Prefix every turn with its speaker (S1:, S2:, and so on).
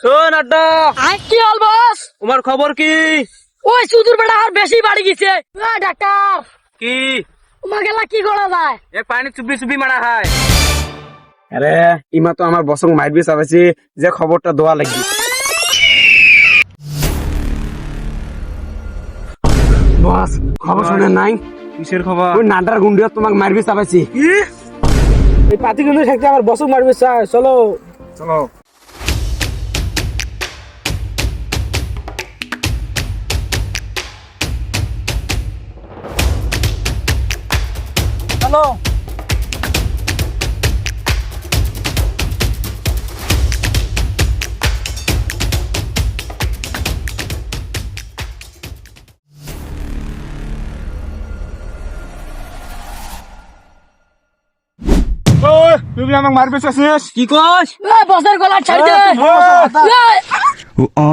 S1: শোন আড্ডা,
S2: কি হল বস?
S1: তোমার খবর কি?
S2: ওই সুদূর বেটা আর বেশি বাড়ি গেছে। ডাক্তার,
S1: কি
S2: তোমার গেলা কি করা যায়?
S1: এক পানি চুপি চুপি মারা হয়।
S3: আরে ইমা তো আমার বসং মারবি চাবাইছি যে খবরটা দেওয়া লাগবে। বস খবর শুনে নাই?
S1: কিসের খবর?
S3: ওই নাডার গুন্ডিয়া তোমাকে মারবি চাবাইছি।
S4: এই পাতি কিন্তু থাকতে আমার বসক মারবে চাই। চলো
S3: চলো।
S4: চলো।
S3: তুমি আমাকে মারবি চাচ্ছিস?
S1: কি কস?
S2: বসের গলা ছাড় দে।
S3: ও